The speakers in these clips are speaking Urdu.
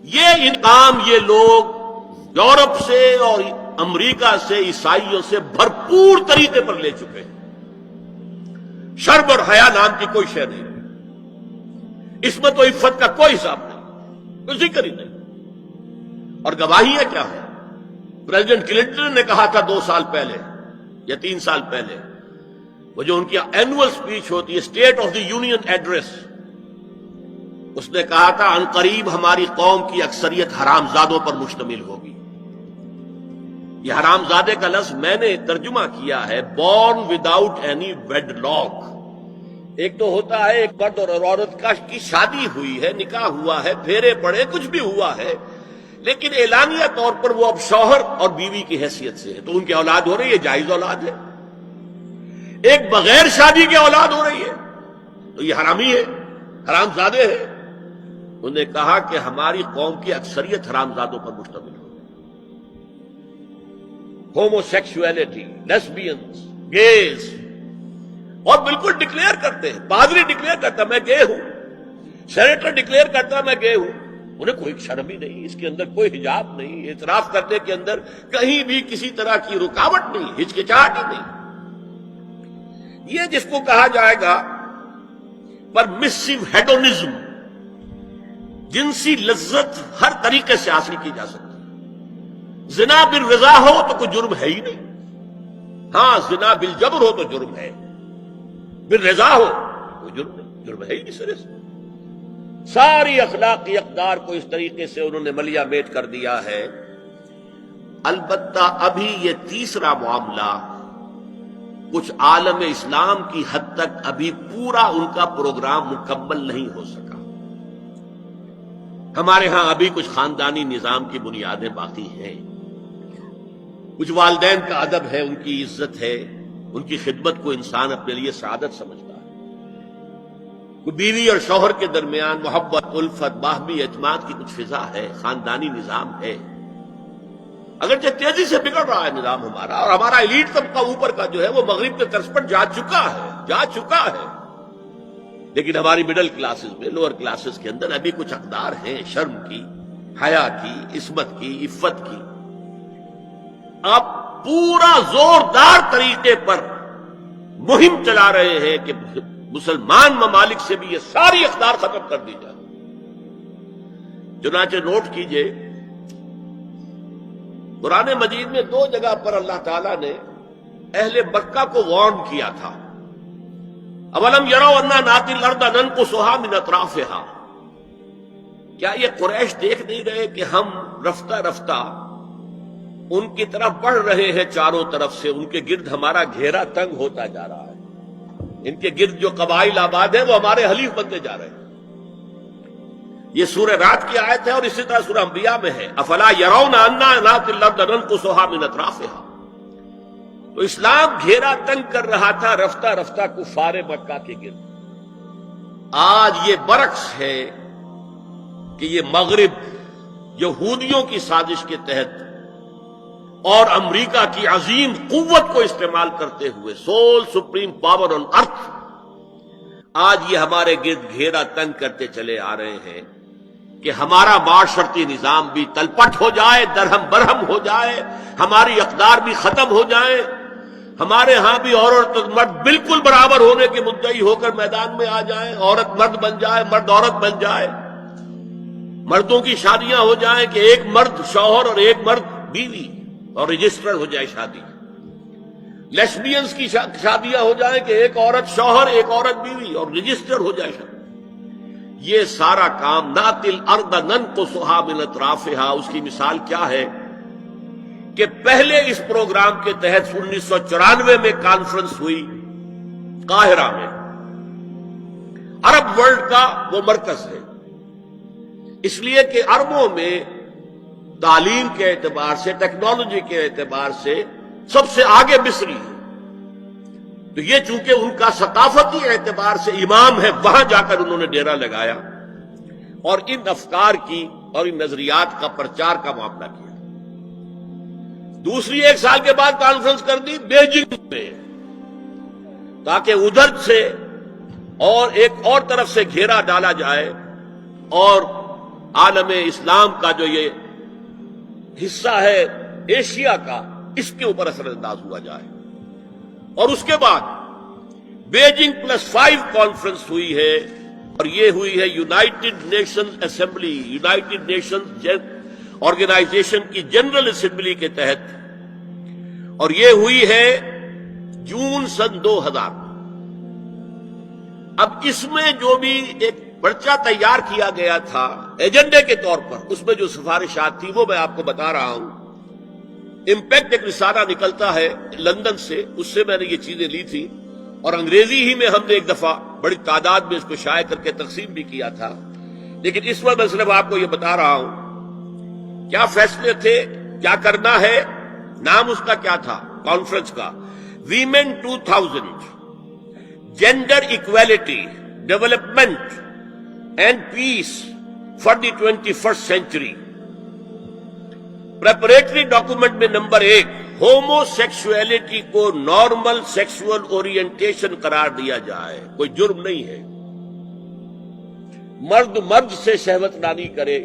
یہ انتقام یہ لوگ یورپ سے اور امریکہ سے عیسائیوں سے بھرپور طریقے پر لے چکے ہیں. شرم اور حیا نام کی کوئی شے نہیں ہے، عصمت و عفت کا کوئی حساب نہیں، کوئی ذکر ہی نہیں. اور گواہیاں کیا ہیں؟ پریزیڈنٹ کلنٹن نے کہا تھا 2 سال پہلے یا 3 سال پہلے، وہ جو ان کی اینوئل سپیچ ہوتی ہے، State of the Union address, اس نے کہا تھا عنقریب ہماری قوم کی اکثریت حرام زادوں پر مشتمل ہوگی. یہ حرام زادے کا لفظ میں نے ترجمہ کیا ہے born without any wedlock. ایک تو ہوتا ہے ایک مرد اور عورت کی شادی ہوئی ہے، نکاح ہوا ہے، پھیرے پڑے، کچھ بھی ہوا ہے، لیکن اعلانیہ طور پر وہ اب شوہر اور بیوی کی حیثیت سے ہے، تو ان کی اولاد ہو رہی ہے، جائز اولاد ہے. ایک بغیر شادی کی اولاد ہو رہی ہے تو یہ حرامی ہے، حرام زادے ہے. انہوں نے کہا کہ ہماری قوم کی اکثریت حرام زادوں پر مشتمل ہے. ہومو سیکشولیٹی، لیسبینز، گیز، اور بالکل ڈکلیئر کرتے ہیں. پادری ڈکلیئر کرتا میں گے ہوں، سینیٹر ڈکلیئر کرتا میں گے ہوں. انہیں کوئی شرم ہی نہیں، اس کے اندر کوئی حجاب نہیں، اعتراف کرنے کے اندر کہیں بھی کسی طرح کی رکاوٹ نہیں، ہچکچاہٹ ہی نہیں. یہ جس کو کہا جائے گا پرمیسو ہیڈونزم، جنسی لذت ہر طریقے سے حاصل کی جا سکتی ہے. زنا بالرضا ہو تو کوئی جرم ہے ہی نہیں. ہاں زنا بالجبر ہو تو جرم ہے، بالرضا ہو کوئی جرم نہیں، جرم ہے ہی نہیں سرے سے. ساری اخلاقی اقدار کو اس طریقے سے انہوں نے ملیا میٹ کر دیا ہے. البتہ ابھی یہ تیسرا معاملہ کچھ عالم اسلام کی حد تک ابھی پورا ان کا پروگرام مکمل نہیں ہو سکا. ہمارے ہاں ابھی کچھ خاندانی نظام کی بنیادیں باقی ہیں. کچھ والدین کا ادب ہے، ان کی عزت ہے، ان کی خدمت کو انسان اپنے لیے سعادت سمجھتا ہے. بیوی اور شوہر کے درمیان محبت، الفت، باہمی اعتماد کی کچھ فضا ہے، خاندانی نظام ہے. اگرچہ تیزی سے بگڑ رہا ہے نظام ہمارا، اور ہمارا ایلیٹ طبقہ اوپر کا جو ہے وہ مغرب کے طرز پر جا چکا ہے، لیکن ہماری مڈل کلاسز میں، لوور کلاسز کے اندر ابھی کچھ اقدار ہیں شرم کی، حیا کی، عصمت کی، عفت کی. آپ پورا زوردار طریقے پر مہم چلا رہے ہیں کہ مسلمان ممالک سے بھی یہ ساری اقدار ختم کر دی جائے. چنانچہ نوٹ کیجئے، قرآن مجید میں 2 جگہ پر اللہ تعالیٰ نے اہل مکہ کو وارن کیا تھا. اولم یروا انا ناتی الارض ننقصها من اطرافها. کیا یہ قریش دیکھ نہیں رہے کہ ہم رفتہ رفتہ ان کی طرف بڑھ رہے ہیں، چاروں طرف سے ان کے گرد ہمارا گھیرا تنگ ہوتا جا رہا ہے، ان کے گرد جو قبائل آباد ہیں وہ ہمارے حلیف بنتے جا رہے ہیں. یہ سورہ رات کی آیت ہے، اور اسی طرح سورہ انبیاء میں ہے افلا یرون انا ناتی الارض ننقصها من اطرافها. تو اسلام گھیرا تنگ کر رہا تھا رفتہ رفتہ کفار مکہ کے گرد. آج یہ برعکس ہے کہ یہ مغرب یہودیوں کی سازش کے تحت اور امریکہ کی عظیم قوت کو استعمال کرتے ہوئے، سول سپریم پاور آن ارتھ، آج یہ ہمارے گرد گھیرا تنگ کرتے چلے آ رہے ہیں کہ ہمارا معاشرتی نظام بھی تلپٹ ہو جائے، درہم برہم ہو جائے، ہماری اقدار بھی ختم ہو جائیں، ہمارے ہاں بھی عورت اور مرد بالکل برابر ہونے کے مدعی ہو کر میدان میں آ جائیں، عورت مرد بن جائے، مرد عورت بن جائے، مردوں کی شادیاں ہو جائیں کہ ایک مرد شوہر اور ایک مرد بیوی اور رجسٹر ہو جائے شادی. لیسبینز کی شادیاں ہو جائیں کہ ایک عورت شوہر، ایک عورت بیوی اور رجسٹر ہو جائے شادی. یہ سارا کام ناتی الارض ننقصها من اطرافها، اس کی مثال کیا ہے کہ پہلے اس پروگرام کے تحت 1994 میں کانفرنس ہوئی قاہرہ میں. عرب ورلڈ کا وہ مرکز ہے، اس لیے کہ عربوں میں تعلیم کے اعتبار سے، ٹیکنالوجی کے اعتبار سے سب سے آگے مصری ہے. تو یہ چونکہ ان کا ثقافتی اعتبار سے امام ہے، وہاں جا کر انہوں نے ڈیرا لگایا اور ان افکار کی اور ان نظریات کا پرچار کا معاملہ کیا. دوسری 1 سال کے بعد کانفرنس کر دی بیجنگ میں، تاکہ ادھر سے اور ایک اور طرف سے گھیرا ڈالا جائے اور عالم اسلام کا جو یہ حصہ ہے ایشیا کا، اس کے اوپر اثر انداز ہوا جائے. اور اس کے بعد بیجنگ +5 کانفرنس ہوئی ہے، اور یہ ہوئی ہے United Nations Assembly, United Nations Organization کی جنرل اسمبلی کے تحت، اور یہ ہوئی ہے جون سن 2000. اب اس میں جو بھی ایک پرچہ تیار کیا گیا تھا ایجنڈے کے طور پر، اس میں جو سفارشات تھی وہ میں آپ کو بتا رہا ہوں. امپیکٹ ایک رسالہ نکلتا ہے لندن سے، اس سے میں نے یہ چیزیں لی تھی، اور انگریزی ہی میں ہم نے ایک دفعہ بڑی تعداد میں اس کو شائع کر کے تقسیم بھی کیا تھا. لیکن اس وقت میں صرف آپ کو یہ بتا رہا ہوں کیا فیصلے تھے، کیا کرنا ہے. نام اس کا کیا تھا کانفرنس کا؟ Women 2000، gender equality, development and peace for the 21st century. Preparatory document میں نمبر 1، ہومو سیکسولیٹی کو نارمل سیکسول اورینٹیشن قرار دیا جائے. کوئی جرم نہیں ہے. مرد مرد سے شہوت رانی کرے،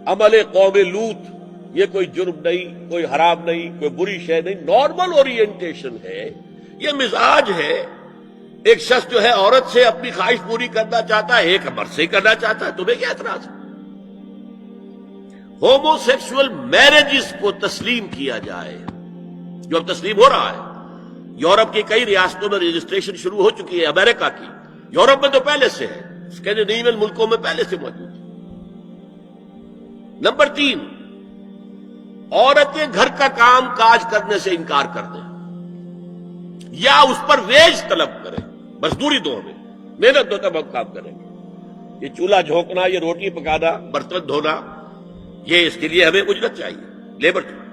عمل قوم لوط، یہ کوئی جرم نہیں، کوئی حرام نہیں، کوئی بری شے نہیں. نارمل اورینٹیشن ہے، یہ مزاج ہے. ایک شخص جو ہے عورت سے اپنی خواہش پوری کرنا چاہتا ہے، ایک مرد سے کرنا چاہتا ہے، تمہیں کیا اعتراض ہے؟ ہومو سیکسول میرجز کو تسلیم کیا جائے، جو اب تسلیم ہو رہا ہے. یورپ کی کئی ریاستوں میں رجسٹریشن شروع ہو چکی ہے، امریکہ کی، یورپ میں تو پہلے سے ہے، اسکینڈینیوین ملکوں میں پہلے سے موجود ہے. نمبر 3، عورتیں گھر کا کام کاج کرنے سے انکار کر دیں یا اس پر ویج طلب کریں، مزدوری دو ہمیں، محنت دو تب ہم کام کریں گے. یہ چولہا جھونکنا، یہ روٹی پکانا، برتن دھونا، یہ اس کے لیے ہمیں اجرت چاہیے، لیبر چاہیے.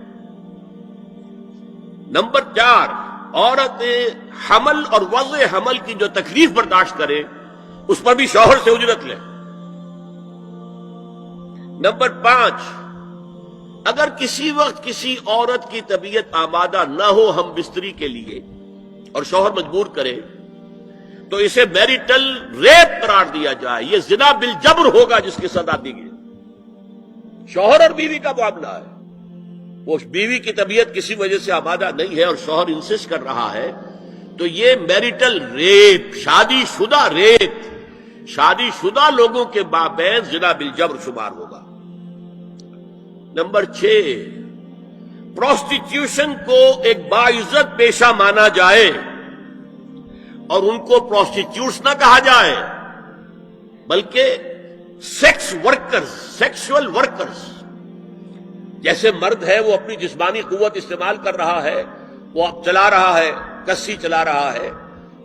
نمبر 4، عورتیں حمل اور وضع حمل کی جو تکلیف برداشت کریں اس پر بھی شوہر سے اجرت لیں. نمبر 5، اگر کسی وقت کسی عورت کی طبیعت آمادہ نہ ہو ہم بستری کے لیے اور شوہر مجبور کرے تو اسے میریٹل ریپ قرار دیا جائے. یہ زنا بالجبر ہوگا جس کی سزا دی گئی. شوہر اور بیوی کا معاملہ ہے. وہ بیوی کی طبیعت کسی وجہ سے آمادہ نہیں ہے اور شوہر انسسٹ کر رہا ہے تو یہ میریٹل ریپ، شادی شدہ ریپ، شادی شدہ لوگوں کے مابین زنا بالجبر شمار ہوگا. نمبر 6، پروسٹیٹیوشن کو ایک باعزت پیشہ مانا جائے اور ان کو پروسٹیٹیوٹس نہ کہا جائے بلکہ سیکس ورکرز، سیکشول ورکرز. جیسے مرد ہے وہ اپنی جسمانی قوت استعمال کر رہا ہے، وہ اب چلا رہا ہے، کسی چلا رہا ہے،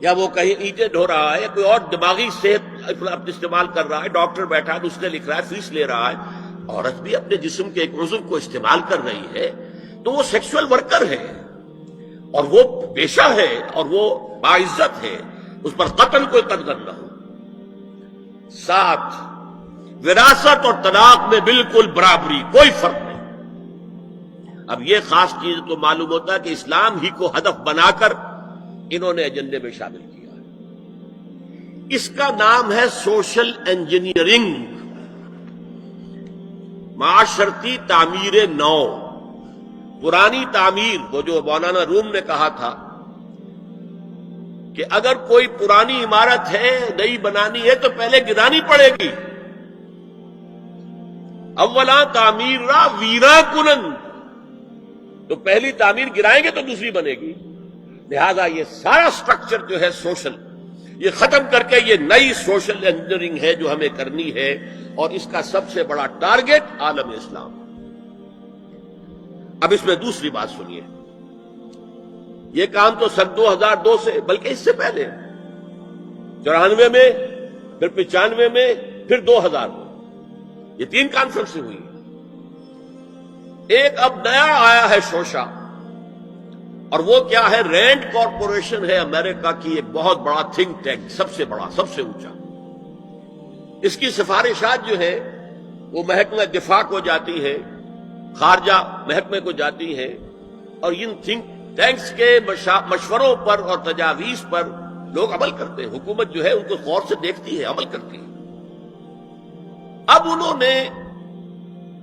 یا وہ کہیں اینٹیں ڈھو رہا ہے، یا کوئی اور دماغی صحت استعمال کر رہا ہے، ڈاکٹر بیٹھا ہے اس نے لکھ رہا ہے، فیس لے رہا ہے. عورت بھی اپنے جسم کے ایک عضو کو استعمال کر رہی ہے تو وہ سیکشول ورکر ہے اور وہ پیشہ ہے اور وہ باعزت ہے، اس پر قتل کوئی قدغن نہ ہو. 7، وراثت اور طلاق میں بالکل برابری، کوئی فرق نہیں. اب یہ خاص چیز تو معلوم ہوتا ہے کہ اسلام ہی کو ہدف بنا کر انہوں نے ایجنڈے میں شامل کیا ہے. اس کا نام ہے سوشل انجینئرنگ، معاشرتی تعمیر نو. پرانی تعمیر، وہ جو مولانا روم نے کہا تھا کہ اگر کوئی پرانی عمارت ہے نئی بنانی ہے تو پہلے گرانی پڑے گی. اولا تعمیر را ویرا کنن، تو پہلی تعمیر گرائیں گے تو دوسری بنے گی. لہذا یہ سارا سٹرکچر جو ہے سوشل، یہ ختم کر کے یہ نئی سوشل انجینئرنگ ہے جو ہمیں کرنی ہے، اور اس کا سب سے بڑا ٹارگٹ عالم اسلام. اب اس میں دوسری بات سنیے، یہ کام تو سن 2002 سے بلکہ اس سے پہلے 94 میں، پھر 95 میں، پھر 2000 میں، یہ 3 کانفرنسیں ہوئی. ایک اب نیا آیا ہے شوشا، اور وہ کیا ہے؟ رینڈ کارپوریشن ہے امریکہ کی ایک بہت بڑا تھنک ٹینک، سب سے بڑا، سب سے اونچا. اس کی سفارشات جو ہے وہ محکمہ دفاع کو جاتی ہے، خارجہ محکمے کو جاتی ہیں، اور ان تھنک ٹینکس کے مشوروں پر اور تجاویز پر لوگ عمل کرتے ہیں. حکومت جو ہے ان کو غور سے دیکھتی ہے، عمل کرتی ہے. اب انہوں نے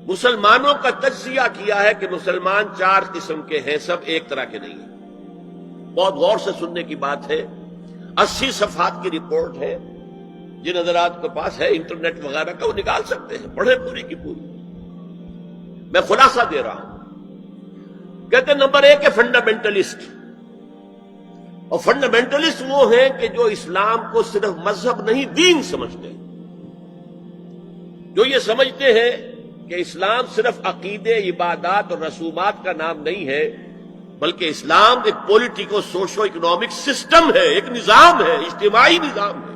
مسلمانوں کا تجزیہ کیا ہے کہ مسلمان 4 قسم کے ہیں، سب ایک طرح کے نہیں ہیں۔ بہت غور سے سننے کی بات ہے، 80 صفحات کی رپورٹ ہے، جن حضرات کے پاس ہے انٹرنیٹ وغیرہ کا وہ نکال سکتے ہیں، پڑھیں پوری کی پوری۔ میں خلاصہ دے رہا ہوں۔ کہتے ہیں نمبر 1 ہے فنڈامنٹلسٹ، اور فنڈامنٹلسٹ وہ ہیں کہ جو اسلام کو صرف مذہب نہیں دین سمجھتے ہیں، جو یہ سمجھتے ہیں کہ اسلام صرف عقیدے، عبادات اور رسومات کا نام نہیں ہے، بلکہ اسلام ایک پولیٹیکو سوشو اکنامک سسٹم ہے، ایک نظام ہے، اجتماعی نظام ہے۔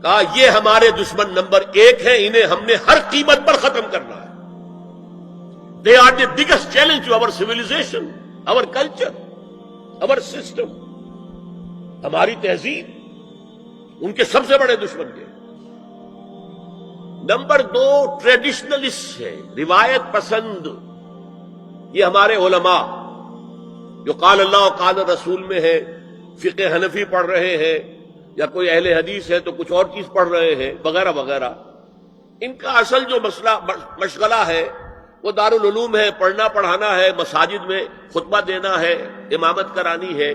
کہا یہ ہمارے دشمن نمبر 1 ہیں، انہیں ہم نے ہر قیمت پر ختم کرنا ہے۔ They are the biggest challenge to our civilization, our culture, our system. ہماری تہذیب ان کے سب سے بڑے دشمن کے۔ نمبر 2 ٹریڈیشنلسٹ ہے، روایت پسند۔ یہ ہمارے علماء جو قال اللہ و قال رسول میں ہے، فقہ حنفی پڑھ رہے ہیں، یا کوئی اہل حدیث ہے تو کچھ اور چیز پڑھ رہے ہیں وغیرہ وغیرہ، ان کا اصل جو مشغلہ ہے وہ دارالعلوم ہے، پڑھنا پڑھانا ہے، مساجد میں خطبہ دینا ہے، امامت کرانی ہے۔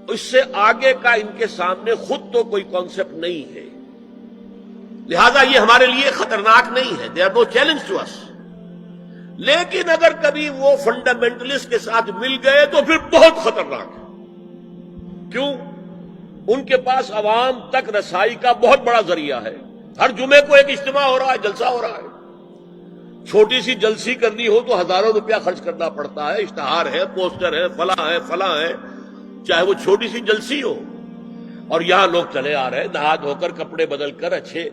اس سے آگے کا ان کے سامنے خود تو کوئی کانسیپٹ نہیں ہے، لہذا یہ ہمارے لیے خطرناک نہیں ہے، they are no challenge to us. لیکن اگر کبھی وہ فنڈامنٹلسٹ کے ساتھ مل گئے تو پھر بہت خطرناک ہے۔ کیوں؟ ان کے پاس عوام تک رسائی کا بہت بڑا ذریعہ ہے۔ ہر جمعے کو ایک اجتماع ہو رہا ہے، جلسہ ہو رہا ہے، چھوٹی سی جلسی کرنی ہو تو ہزاروں روپیہ خرچ کرنا پڑتا ہے، اشتہار ہے، پوسٹر ہے، فلاں ہے، چاہے وہ چھوٹی سی جلسی ہو۔ اور یہاں لوگ چلے آ رہے ہیں، نہا دھو کر، کپڑے بدل کر، اچھے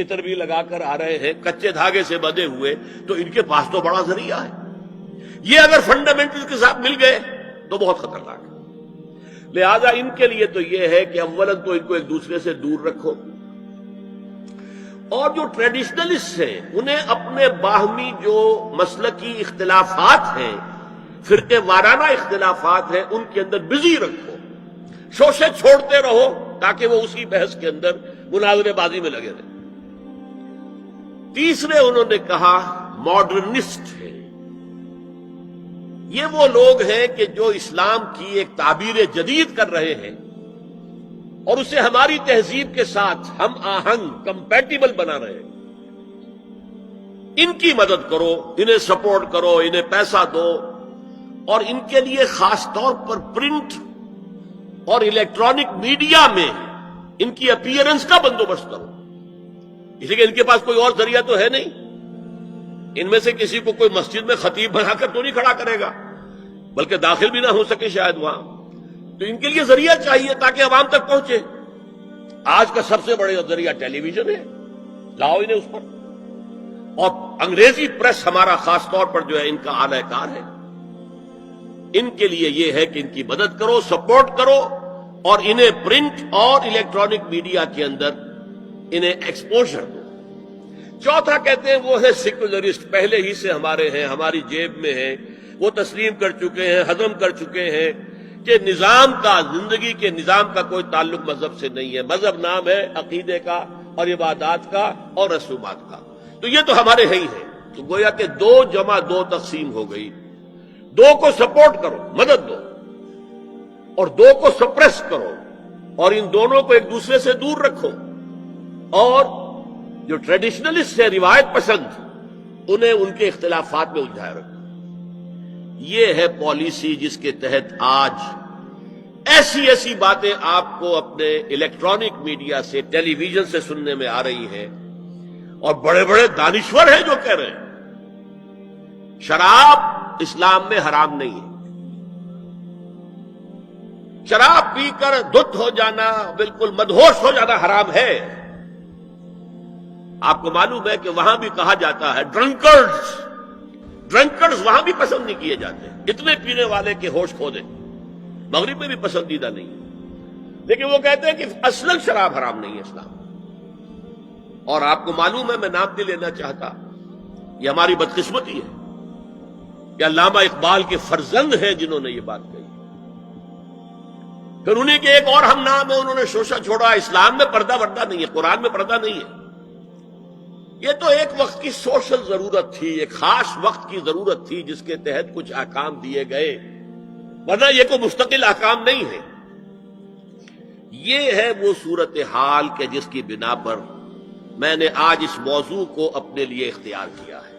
عطر بھی لگا کر آ رہے ہیں، کچے دھاگے سے بندھے ہوئے، تو ان کے پاس تو بڑا ذریعہ ہے۔ یہ اگر فنڈامنٹل کے ساتھ مل گئے تو بہت خطرناک ہے۔ لہذا ان کے لیے تو یہ ہے کہ اولاً تو ان کو ایک دوسرے سے دور رکھو، اور جو ٹریڈیشنلسٹ ہیں انہیں اپنے باہمی جو مسلکی اختلافات ہیں، فرقے وارانہ اختلافات ہیں، ان کے اندر بزی رکھو، شوشے چھوڑتے رہو تاکہ وہ اسی بحث کے اندر مناظرے بازی میں لگے رہے۔ تیسرے انہوں نے کہا ماڈرنسٹ ہے۔ یہ وہ لوگ ہیں کہ جو اسلام کی ایک تعبیر جدید کر رہے ہیں اور اسے ہماری تہذیب کے ساتھ ہم آہنگ، کمپیٹیبل بنا رہے ہیں۔ ان کی مدد کرو، انہیں سپورٹ کرو، انہیں پیسہ دو، اور ان کے لیے خاص طور پر پرنٹ اور الیکٹرانک میڈیا میں ان کی اپیئرنس کا بندوبست کرو، اس لیے کہ ان کے پاس کوئی اور ذریعہ تو ہے نہیں۔ ان میں سے کسی کو کوئی مسجد میں خطیب بنا کر تو نہیں کھڑا کرے گا، بلکہ داخل بھی نہ ہو سکے شاید وہاں، تو ان کے لیے ذریعہ چاہیے تاکہ عوام تک پہنچے۔ آج کا سب سے بڑا ذریعہ ٹیلی ویژن ہے، لاؤ انہیں اس پر، اور انگریزی پریس ہمارا خاص طور پر جو ہے ان کا اعلی کار ہے۔ ان کے لیے یہ ہے کہ ان کی مدد کرو، سپورٹ کرو، اور انہیں پرنٹ اور الیکٹرانک میڈیا کے اندر انہیں ایکسپوژر دو۔ چوتھا کہتے ہیں وہ ہے سیکولرسٹ، پہلے ہی سے ہمارے ہیں، ہماری جیب میں ہیں، وہ تسلیم کر چکے ہیں، ہضم کر چکے ہیں کہ نظام کا، زندگی کے نظام کا کوئی تعلق مذہب سے نہیں ہے، مذہب نام ہے عقیدے کا اور عبادات کا اور رسومات کا، تو یہ تو ہمارے ہی ہیں۔ تو گویا کہ 2 جمع 2 تقسیم ہو گئی، 2 کو سپورٹ کرو، مدد دو، اور 2 کو سپریس کرو، اور ان دونوں کو ایک دوسرے سے دور رکھو، اور جو ٹریڈیشنلسٹ ہے، روایت پسند، انہیں ان کے اختلافات میں الجھائے رکھو۔ یہ ہے پالیسی جس کے تحت آج ایسی باتیں آپ کو اپنے الیکٹرانک میڈیا سے، ٹیلی ویژن سے سننے میں آ رہی ہیں، اور بڑے بڑے دانشور ہیں جو کہہ رہے ہیں شراب اسلام میں حرام نہیں ہے، شراب پی کر دھت ہو جانا، بالکل مدہوش ہو جانا حرام ہے۔ آپ کو معلوم ہے کہ وہاں بھی کہا جاتا ہے ڈرنکرز وہاں بھی پسند نہیں کیے جاتے، اتنے پینے والے کے ہوش کھو دیں، مغرب میں بھی پسندیدہ نہیں ہے، لیکن وہ کہتے ہیں کہ اصلاً شراب حرام نہیں ہے اسلام۔ اور آپ کو معلوم ہے، میں نام نہیں لینا چاہتا، یہ ہماری بدقسمتی ہے کہ علامہ اقبال کے فرزند ہیں جنہوں نے یہ بات کہی، پھر انہیں کے ایک اور ہم نام ہے، انہوں نے شوشہ چھوڑا، اسلام میں پردہ وردہ نہیں ہے، قرآن میں پردہ نہیں ہے، یہ تو ایک وقت کی سوشل ضرورت تھی، ایک خاص وقت کی ضرورت تھی جس کے تحت کچھ احکام دیے گئے، ورنہ یہ کوئی مستقل احکام نہیں ہے۔ یہ ہے وہ صورتحال کہ جس کی بنا پر میں نے آج اس موضوع کو اپنے لیے اختیار کیا ہے۔